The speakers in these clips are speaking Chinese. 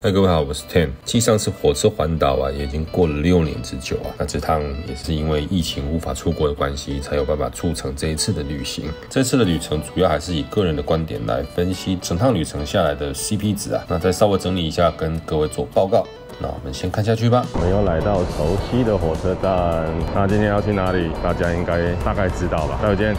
嗨，各位好，我是 Tim。继上次火车环岛也已经过了6年之久啊。那这趟也是因为疫情无法出国的关系，才有办法促成这一次的旅行。这次的旅程主要还是以个人的观点来分析整趟旅程下来的 CP 值啊。那再稍微整理一下，跟各位做报告。那我们先看下去吧。我们又来到熟悉的火车站，那今天要去哪里？大家应该大概知道吧？待会见。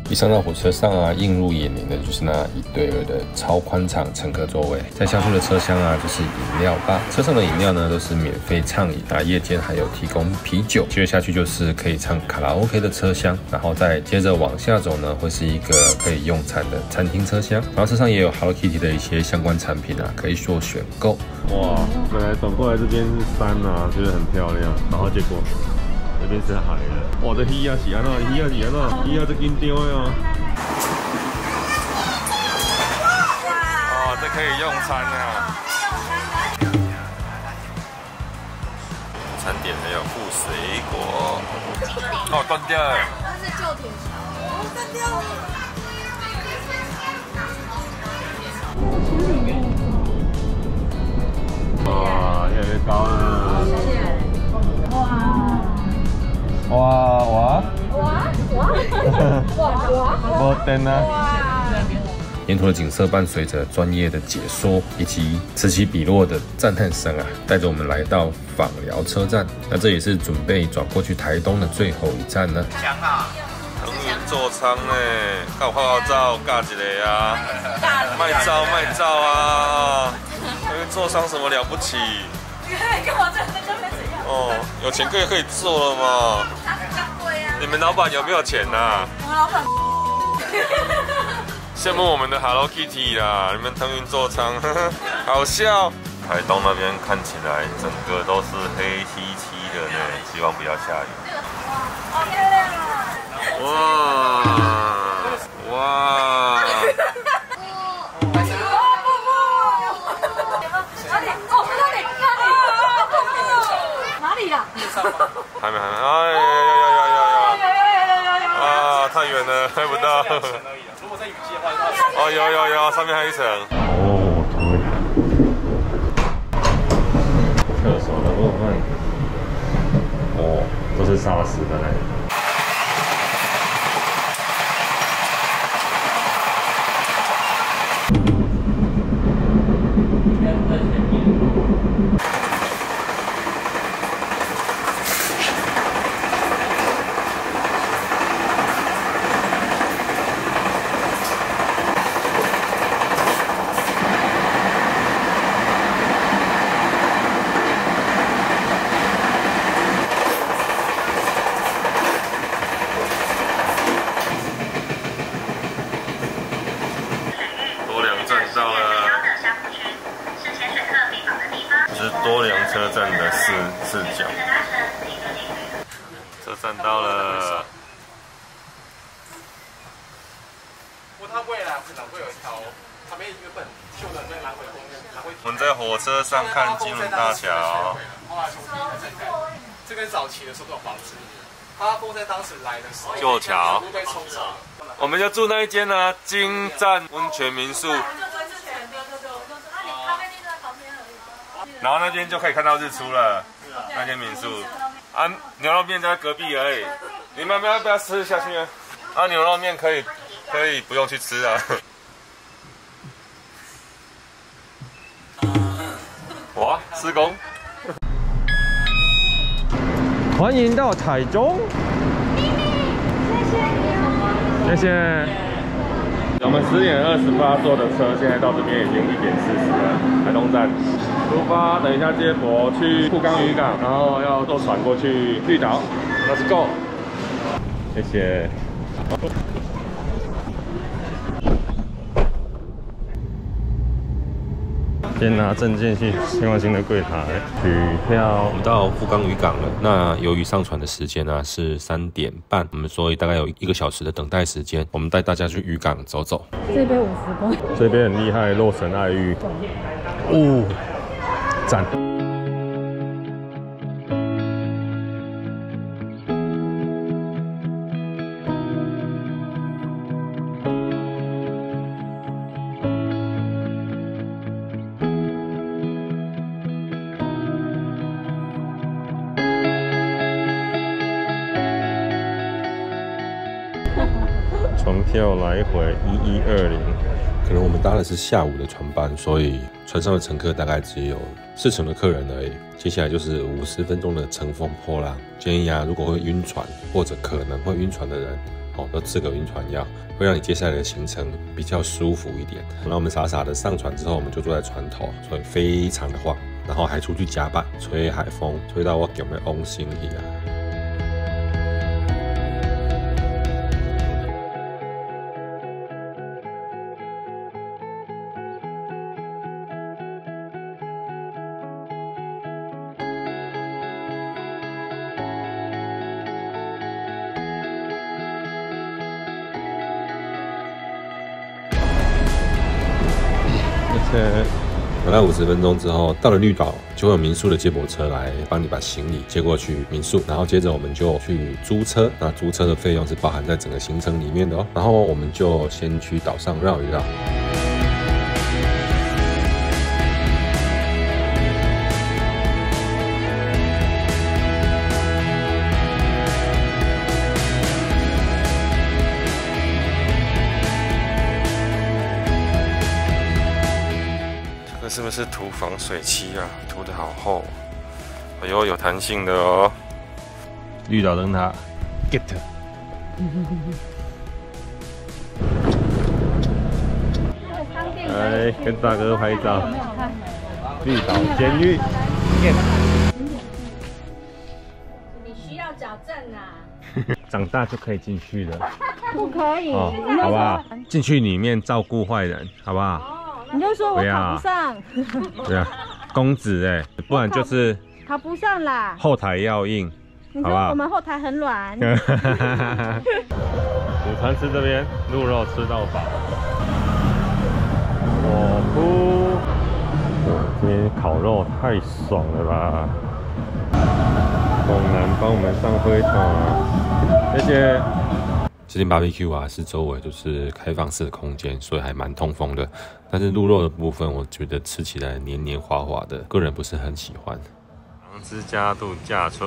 一上到火车上啊，映入眼帘的就是那一对对的超宽敞乘客座位。再下去的车厢啊，就是饮料吧。车上的饮料呢都是免费畅饮啊，夜间还有提供啤酒。接着下去就是可以唱卡拉 OK 的车厢，然后再接着往下走呢，会是一个可以用餐的餐厅车厢。然后车上也有 Hello Kitty 的一些相关产品啊，可以做选购。哇，本来走过来这边是山啊，觉得很漂亮，然后结果这边是海了。哇，这鱼啊是安怎？鱼啊是安怎？鱼啊这紧张的哦。哇，这可以用餐啊！餐点还有附水果。哦，断掉了。它是旧铁桥。哦，断掉了。哇，越来越高了。谢谢。哇！没电啊！沿途的景色伴随着专业的解说以及此起彼落的赞叹声啊，带着我们来到枋寮车站。那这也是准备转过去台东的最后一站呢。香啊！腾云座舱呢，搞拍照尬一个啊！卖照啊！腾云座舱什么了不起？跟我这跟没怎样。哦，有钱可以做了嘛？你们老板有没有钱啊？我老板。羡慕我们的 Hello Kitty 啦！你们腾云座舱，好笑。台东那边看起来整个都是黑漆漆的呢，希望不要下雨。好漂亮啊！哇！哪里呀？还没，哎呀！啊，太远了，拍不到。如果在雨季的话，哦，有，上面还有一层。哦，厕所的部分，哦，都是砂石的嘞。多良车站的视角。车站到了。它未来可能会有一条，它原本修的那南回公园，我们在火车上看金门大桥。这跟早期的时候房子，它风山当时来的时候，旧桥被冲走。我们就住那一间呢，金站温泉民宿。然后那边就可以看到日出了，那间民宿啊，牛肉面在隔壁而已。你们要不要吃下去啊？啊，牛肉面可以不用去吃啊。哇，施工！欢迎到台中，谢谢。我们10点28坐的车，现在到这边已经1点40了。台东站出发，等一下接驳去富冈渔港，然后要坐船过去绿岛。Let's go！ 谢谢。先拿证件去千万兴的柜台取票。我们到富冈渔港了。那由于上船的时间呢是3点半，我们所以大概有1个小时的等待时间。我们带大家去渔港走走。这杯50公，这边很厉害，洛神爱玉。哦，赞。船票来回1120。可能我们搭的是下午的船班，所以船上的乘客大概只有4成的客人而已。接下来就是50分钟的乘风破浪。建议如果会晕船或者可能会晕船的人，都吃个晕船药，会让你接下来的行程比较舒服一点。那我们傻傻的上船之后，我们就坐在船头，所以非常的晃，然后还出去甲板吹海风，吹到我脚没翁心里啊。等到50分钟之后，到了绿岛就会有民宿的接驳车来帮你把行李接过去民宿，然后接着我们就去租车，那租车的费用是包含在整个行程里面的哦。然后我们就先去岛上绕一绕。是不是涂防水漆啊？涂得好厚，哎呦，有弹性的哦。绿岛灯塔 ，get。来跟大哥拍照。绿岛监狱 ，get。你需要矫正啊。长大就可以进去了。不可以，好不好？进去里面照顾坏人，好不好？你就说我考不上，对啊，公子哎，不然就是考不上啦，后台要硬，好不好？我们后台很软。午餐吃这边，鹿肉吃到饱。我哭，今天烤肉太爽了吧！猛男帮我们上灰桶，谢谢。这间 BBQ 是周围就是开放式的空间，所以还蛮通风的。但是鹿肉的部分，我觉得吃起来黏黏滑滑的，个人不是很喜欢。长之家度假村，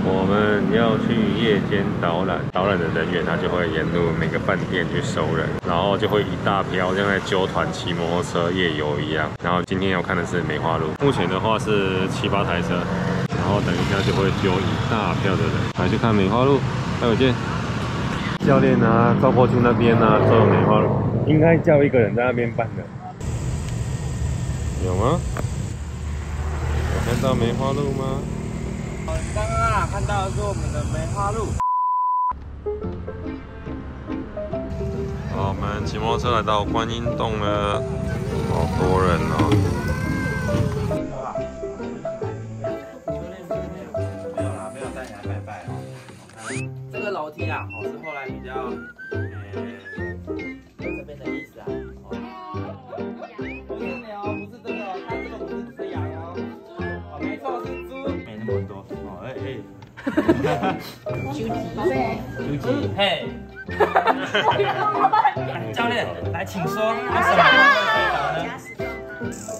我们要去夜间导览，导览的人员他就会沿路每个饭店去收人，然后就会一大票像在揪团骑摩托车夜游一样。然后今天要看的是梅花鹿，目前的话是7、8台车，然后等一下就会揪一大票的人来去看梅花鹿。还有见教练啊，赵国军那边啊，都有梅花鹿，应该叫一个人在那边办的，有吗？有看到梅花鹿吗？刚刚看到的是我们的梅花鹿。好，我们骑摩托车来到观音洞了，好多人哦。没有带你来拜拜哦。这个楼梯啊，是后来比较，这边的意思啊。不是牛，不是这个，它这个不是只羊哦。没错，是猪。没那么多。啾啾嘿。教练，来，请说，为什么会飞呢？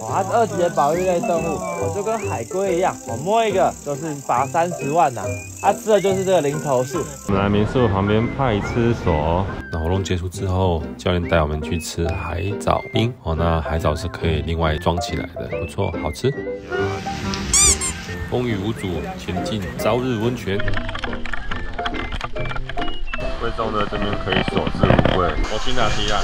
它是2级的保育类动物，我就跟海龟一样，我摸一个就是罚30万呐。它吃的就是这个零头树。我们来民宿旁边派吃所，那活动结束之后，教练带我们去吃海藻冰哦。那海藻是可以另外装起来的，不错，好吃。风雨无阻，前进朝日温泉。贵重的这边可以锁置物柜，我去拿提啦，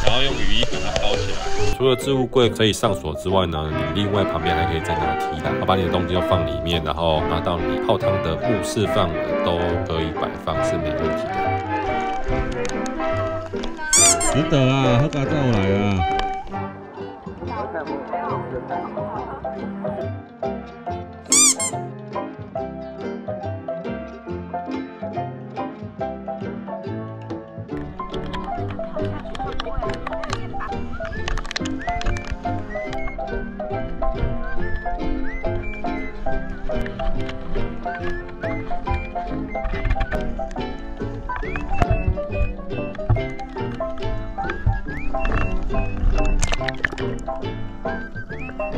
然后用雨衣把它包起来。除了置物柜可以上锁之外呢，你另外旁边还可以再拿提篮，把你的东西都放里面，然后拿到你泡汤的木式范围都可以摆放，是没问题的。值得啊，喝咖叫我来啊。这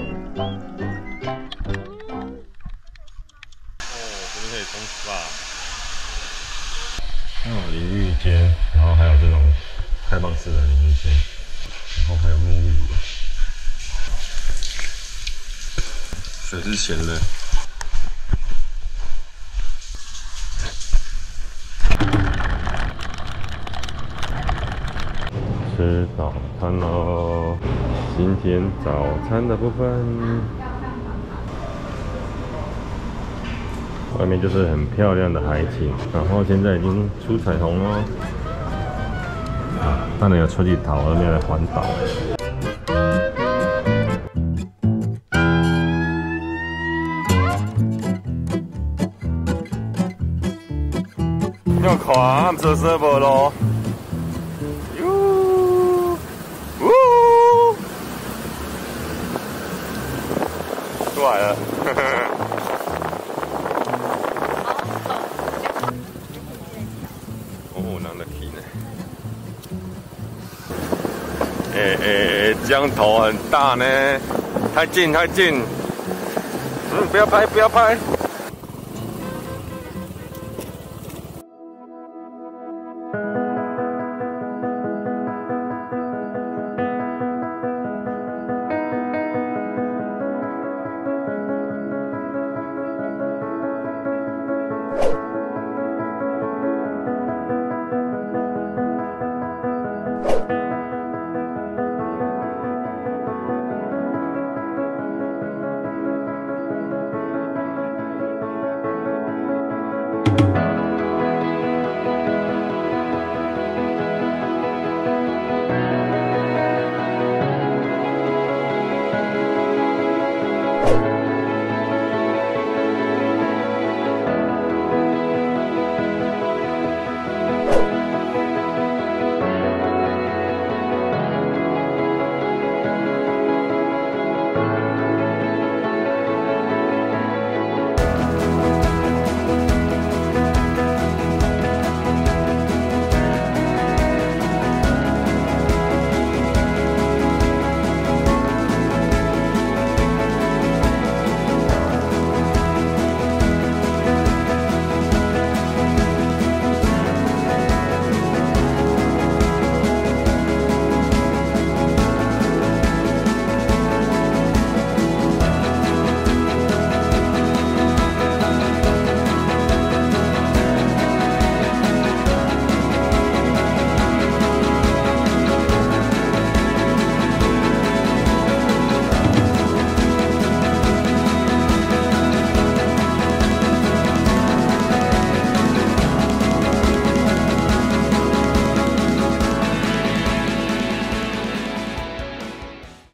边可以冲 SPA， 有淋浴间，然后还有这种开放式的淋浴间，然后还有沐浴乳，水是咸的。吃早餐喽！今天早餐的部分。 外面就是很漂亮的海景，然后现在已经出彩虹了。當然有出去頭那邊來環島。你看，色色無咯？出來了。江头很大呢，太近太近，不要拍不要拍。